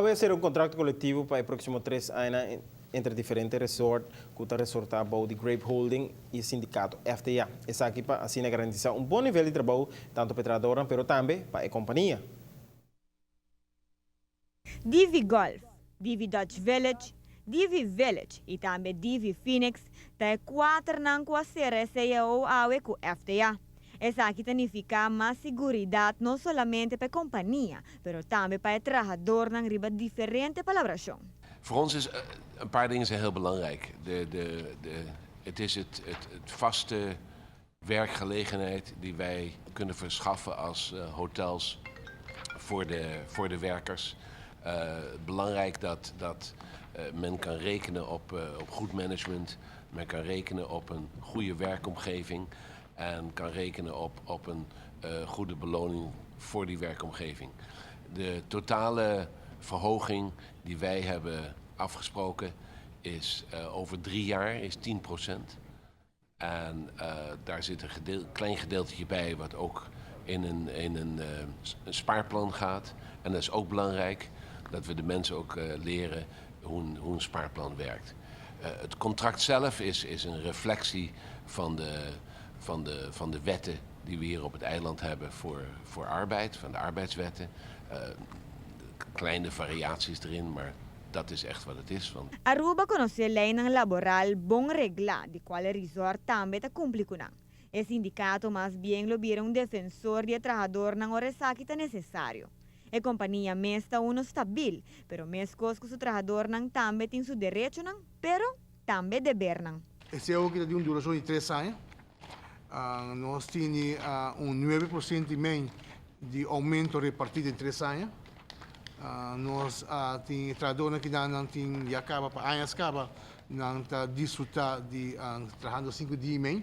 Vai ser um contrato coletivo para os próximos 3 anos entre diferentes resorts, que está resortado de Grape Holding e o sindicato FTA. Essa aqui para assim garantir um bom nível de trabalho, tanto para o trabalhador, mas também para a companhia. Divi Golf, Divi Dutch Village, Divi Village e também Divi Phoenix, tem 4 anos com a CRCAO com FTA. Essa aqui significa mais segurança não somente para a companhia, mas também para o trabalhador na riba diferente colaboração. Voor ons is een paar dingen zijn heel belangrijk. Het is het vaste werkgelegenheid die wij kunnen verschaffen als hotels voor de werkers. Belangrijk dat men kan rekenen op goed management, men kan rekenen op een goede werkomgeving en kan rekenen op een goede beloning voor die werkomgeving. De totale verhoging die wij hebben afgesproken is over 3 jaar is 10%. En daar zit een klein gedeeltje bij wat ook in een spaarplan gaat. En dat is ook belangrijk dat we de mensen ook leren hoe een spaarplan werkt. Het contract zelf is een reflectie van de wetten die we hier op het eiland hebben voor arbeid, van de arbeidswetten. Kleine variaties erin, maar dat is echt wat het is. Aruba conoce lei ng laboral bom regla, di quale resort também está cumplindo. O sindicato mais bien lo vira um defensor de trabajador ng oras que está necessário. A companhia mesta uno stabil, pero mes cos que su trabajador ng também tem su derecho ng, pero também deber ng. Esse é o que tem uma duração de 3 anos. Nós temos 9% e meio de aumento repartido em 3 anos. Nós temos trabalhadores que já acaba para anos acaba não desfrutar de trabalhando 5 dias e meio.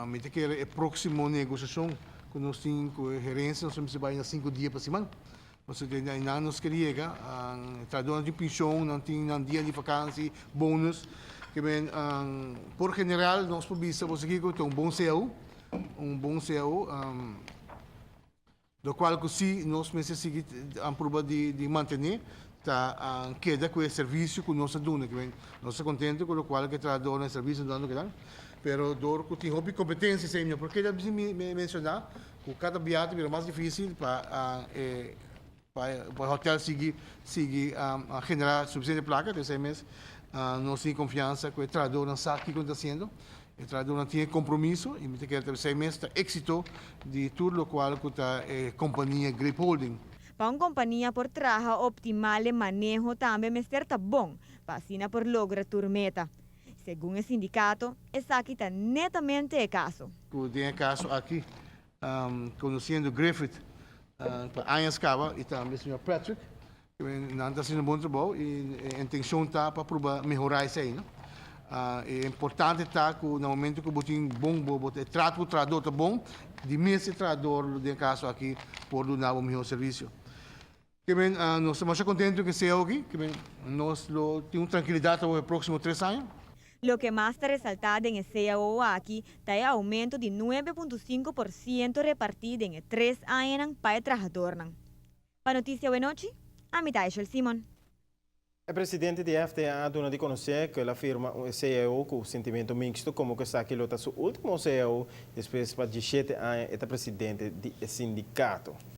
Me que é a próxima negociação que nós temos com a gerência, nós temos que ir 5 dias para semana. Nós temos que chegar, trabalhadores de pensão, não tem dia de vacância, bônus. Que bem, por general, nós podemos aqui com um bom CEO, do qual se nós necessitamos a prova de manter, queda com o serviço que nós damos, que bem, nós estamos contentes com o qual que trabalhador no serviço dando que dá, pero dor que tem competência sempre, porque já me mencionar que cada viagem é mais difícil para o hotel seguir a generar suficiente placa, desse mês nós temos confiança que o trabalhador não sabe o que está fazendo. O trabalhador não tem compromisso e me quer ter 6 meses de êxito de tudo o qual a companhia Grape Holding. Para uma companhia por trabalho optimal e manejo também está bom, para assim por lograr tua meta. Segundo o sindicato, essa aqui está netamente o caso. Tem caso aqui, conhecendo Griffith, para anos acaba, e também o Sr. Patrick, que não está fazendo um bom trabalho e a intenção está para provar melhorar isso aí, não? É importante estar que no momento que você tem bom trato o trabalhador está bom, de mesmo trabalhador de caso aqui por dar um melhor serviço. Que bem, nós estamos contentes que seja aqui, que bem, nós temos tranquilidade para os próximos 3 anos. Lo que más está resaltado en el CAO aquí está el aumento de 9.5% repartido en 3 años para el trabajador. Para Noticia Buena Noche, a mitad de Simón. O presidente da FTA dona de conhecer que ela firma o CEO com sentimento mixto, como que está aqui o seu último CEO, depois de 17 anos, é presidente do sindicato.